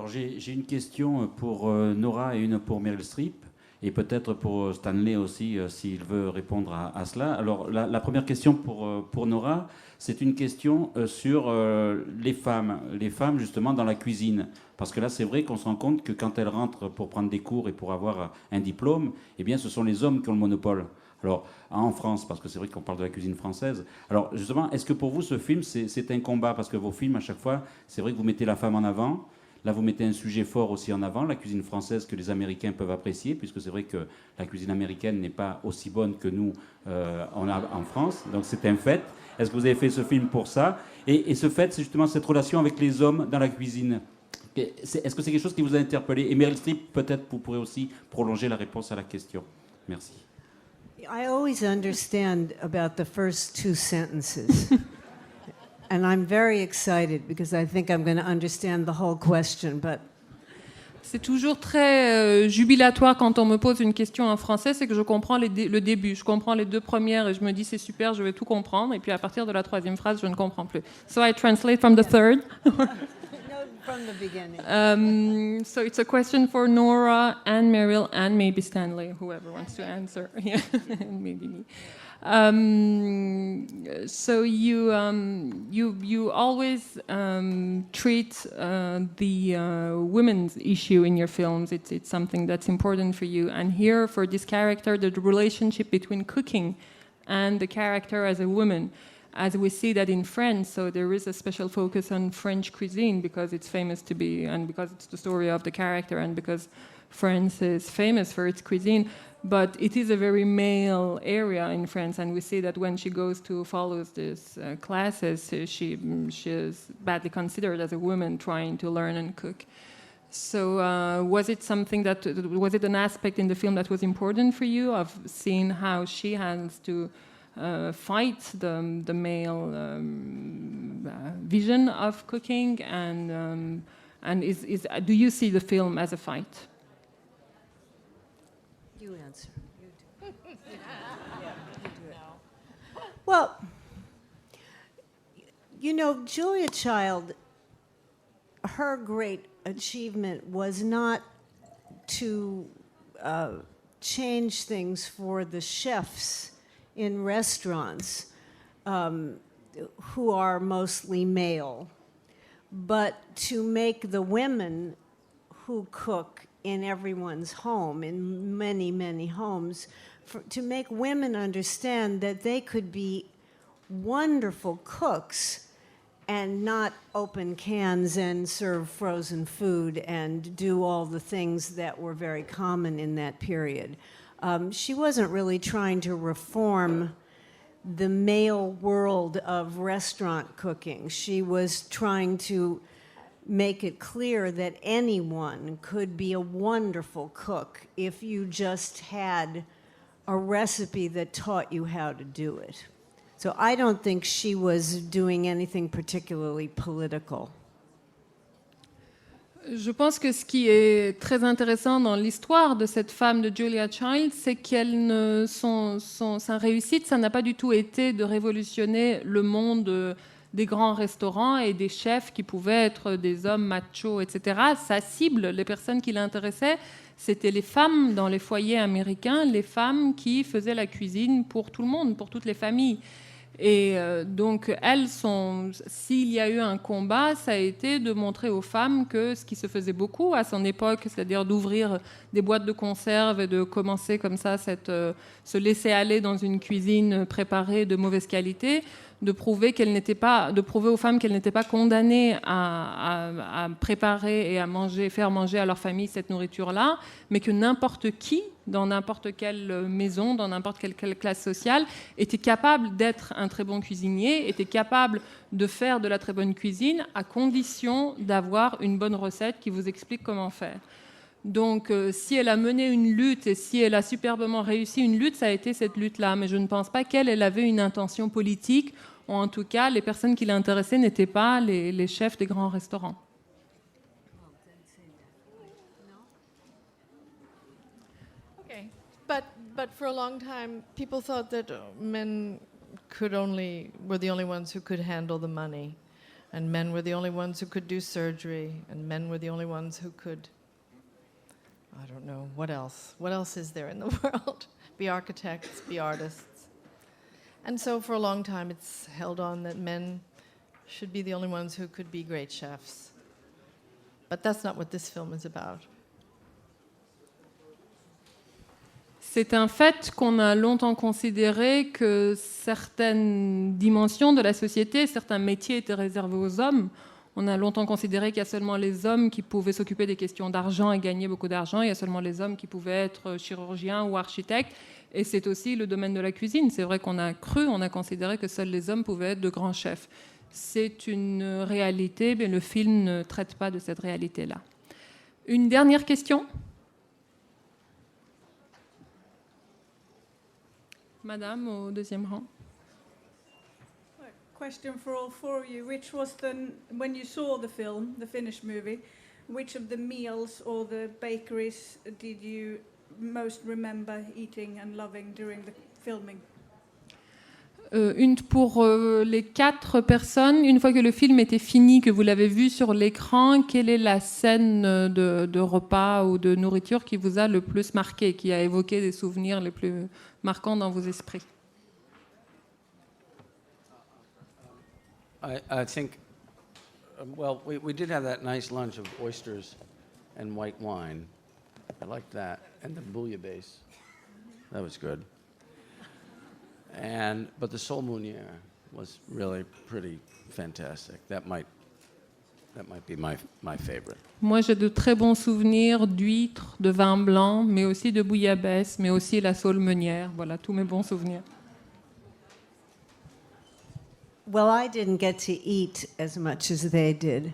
Alors j'ai une question pour Nora et une pour Meryl Streep. Et peut-être pour Stanley aussi, s'il veut répondre à cela. Alors la première question pour Nora, c'est une question sur les femmes justement dans la cuisine. Parce que là, c'est vrai qu'on se rend compte que quand elles rentrent pour prendre des cours et pour avoir un diplôme, eh bien, ce sont les hommes qui ont le monopole. Alors, en France, parce que c'est vrai qu'on parle de la cuisine française. Alors, justement, est-ce que pour vous, ce film, c'est un combat? Parce que vos films, à chaque fois, c'est vrai que vous mettez la femme en avant. Là, vous mettez un sujet fort aussi en avant, la cuisine française que les Américains peuvent apprécier, puisque c'est vrai que la cuisine américaine n'est pas aussi bonne que nous, on a en France. Donc, c'est un fait. Est-ce que vous avez fait ce film pour ça? Et ce fait, c'est justement cette relation avec les hommes dans la cuisine. Est-ce que c'est quelque chose qui vous a interpellé? Et Meryl Streep, peut-être vous pourrez aussi prolonger la réponse à la question. Merci. I always understand about the first two sentences. And I'm very excited because I think I'm going to understand the whole question, but c'est toujours très jubilatoire quand on me pose une question en français, c'est que je comprends le début. Je comprends les deux premières et je me dis c'est super, je vais tout comprendre. Et puis à partir de la troisième phrase, je ne comprends plus. So I translate from the third. from the beginning. So it's a question for Nora and Meryl and maybe Stanley, whoever wants to answer. Yeah, maybe me. So you always treat the women's issue in your films. It's something that's important for you. And here, for this character, the relationship between cooking and the character as a woman, as we see that in France. So there is a special focus on French cuisine because it's famous to be, and because it's the story of the character, and because France is famous for its cuisine. But it is a very male area in France, and we see that when she goes to follow these classes, she is badly considered as a woman trying to learn and cook. So was it an aspect in the film that was important for you, of seeing how she has to fight the male vision of cooking, and do you see the film as a fight? You answer. You do. Yeah, you do it. Well, you know, Julia Child, her great achievement was not to change things for the chefs in restaurants who are mostly male, but to make the women who cook in everyone's home, in many, many homes, to make women understand that they could be wonderful cooks and not open cans and serve frozen food and do all the things that were very common in that period. She wasn't really trying to reform the male world of restaurant cooking. She was trying to make it clear that anyone could be a wonderful cook if you just had a recipe that taught you how to do it. So I don't think she was doing anything particularly political. Je pense que ce qui est très intéressant dans l'histoire de cette femme de Julia Child, c'est qu'elle sa réussite, ça n'a pas du tout été de révolutionner le monde des grands restaurants et des chefs qui pouvaient être des hommes machos, etc. Sa cible, les personnes qui l'intéressaient, c'était les femmes dans les foyers américains, les femmes qui faisaient la cuisine pour tout le monde, pour toutes les familles. Et donc, s'il y a eu un combat, ça a été de montrer aux femmes que ce qui se faisait beaucoup à son époque, c'est-à-dire d'ouvrir des boîtes de conserve et de commencer comme ça, se laisser aller dans une cuisine préparée de mauvaise qualité, de prouver aux femmes qu'elles n'étaient pas condamnées à préparer et à faire manger à leur famille cette nourriture-là, mais que n'importe qui, dans n'importe quelle maison, dans n'importe quelle classe sociale, était capable d'être un très bon cuisinier, était capable de faire de la très bonne cuisine, à condition d'avoir une bonne recette qui vous explique comment faire. Donc, si elle a mené une lutte et si elle a superbement réussi une lutte, ça a été cette lutte-là. Mais je ne pense pas qu'elle avait une intention politique, ou en tout cas, les personnes qui l'intéressaient n'étaient pas les chefs des grands restaurants. Okay, but for a long time, people thought that men were the only ones who could handle the money. and men were the only ones who could do surgery, and men were the only ones who could, I don't know, what else? What else is there in the world? Be architects, be artists. And so for a long time it's held on that men should be the only ones who could be great chefs. But that's not what this film is about. C'est un fait qu'on a longtemps considéré que certaines dimensions de la société, certains métiers étaient réservés aux hommes. On a longtemps considéré qu'il y a seulement les hommes qui pouvaient s'occuper des questions d'argent et gagner beaucoup d'argent. Il y a seulement les hommes qui pouvaient être chirurgiens ou architectes. Et c'est aussi le domaine de la cuisine. C'est vrai qu'on a cru, on a considéré que seuls les hommes pouvaient être de grands chefs. C'est une réalité, mais le film ne traite pas de cette réalité-là. Une dernière question ? Madame, au deuxième rang. Question for all four of you. Which was when you saw the film, the finished movie, which of the meals or the bakeries did you most remember eating and loving during the filming? Une pour les 4 personnes. Une fois que le film était fini, que vous l'avez vu sur l'écran, quelle est la scène de repas ou de nourriture qui vous a le plus marqué, qui a évoqué des souvenirs les plus marquants dans vos esprits? I think, well, we did have that nice lunch of oysters and white wine. I liked that. And the bouillabaisse. That was good. But the sole meunière was really pretty fantastic. That might be my favorite. Moi, j'ai de très bons souvenirs d'huîtres, de vin blanc, mais aussi de bouillabaisse, mais aussi la sole meunière. Voilà, tous mes bons souvenirs. Well, I didn't get to eat as much as they did.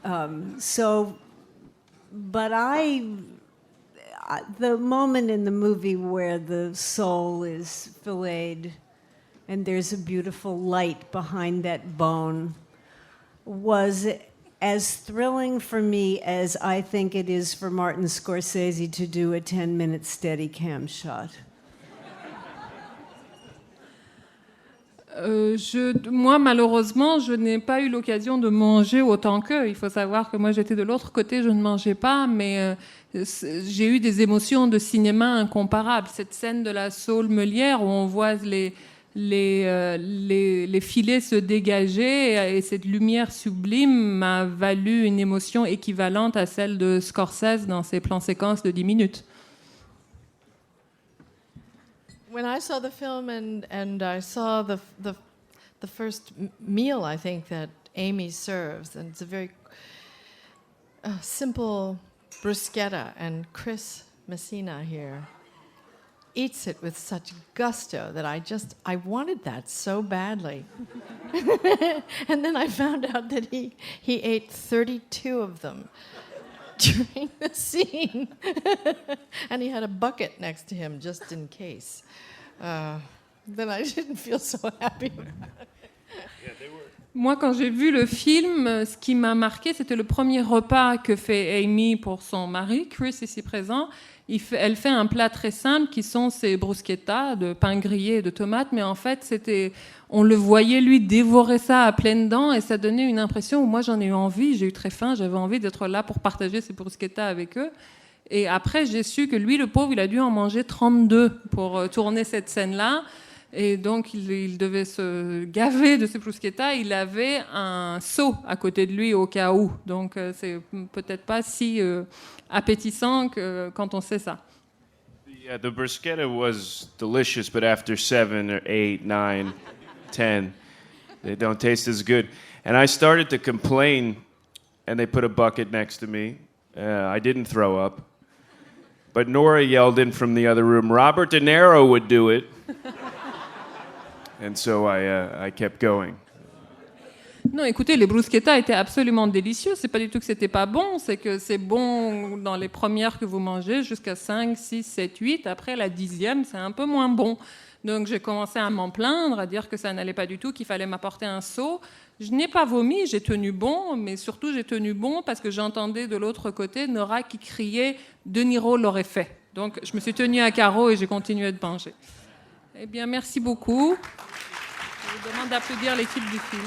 But the moment in the movie where the sole is filleted and there's a beautiful light behind that bone was as thrilling for me as I think it is for Martin Scorsese to do a 10-minute Steadicam shot. Moi, malheureusement, je n'ai pas eu l'occasion de manger autant qu'eux. Il faut savoir que moi, j'étais de l'autre côté, je ne mangeais pas, mais j'ai eu des émotions de cinéma incomparables. Cette scène de la sole meunière où on voit les filets se dégager et cette lumière sublime m'a valu une émotion équivalente à celle de Scorsese dans ses plans séquences de 10 minutes. When I saw the film and I saw the first meal, I think, that Amy serves, and it's a very simple bruschetta, and Chris Messina here eats it with such gusto that I wanted that so badly. And then I found out that he ate 32 of them during the scene. And he had a bucket next to him just in case. Then I didn't feel so happy about it. Moi, quand j'ai vu le film, ce qui m'a marqué, c'était le premier repas que fait Amy pour son mari, Chris, ici présent. Elle fait un plat très simple qui sont ces bruschettas de pain grillé et de tomates, mais en fait, on le voyait lui dévorer ça à pleines dents et ça donnait une impression où moi j'en ai eu envie, j'ai eu très faim, j'avais envie d'être là pour partager ces bruschettas avec eux. Et après, j'ai su que lui, le pauvre, il a dû en manger 32 pour tourner cette scène-là. Et donc, il devait se gaver de ces bruschettas. Il avait un seau à côté de lui au cas où. Donc, c'est peut-être pas si appétissant que quand on sait ça. The bruschetta was delicious, but after 7 or 8, 9, 10, they don't taste as good. And I started to complain, and they put a bucket next to me. I didn't throw up. But Nora yelled in from the other room, Robert De Niro would do it. And so I kept going. Non, écoutez, les bruschettas étaient absolument délicieux. C'est pas du tout que c'était pas bon, c'est que c'est bon dans les premières que vous mangez jusqu'à 5, 6, 7, 8. Après, la 10e, c'est un peu moins bon. Donc, j'ai commencé à m'en plaindre, à dire que ça n'allait pas du tout, qu'il fallait m'apporter un seau. Je n'ai pas vomi, j'ai tenu bon, mais surtout, j'ai tenu bon parce que j'entendais de l'autre côté Nora qui criait « De Niro l'aurait fait ». Donc, je me suis tenue à carreau et j'ai continué de manger. Eh bien, merci beaucoup. Je vous demande d'applaudir l'équipe du film.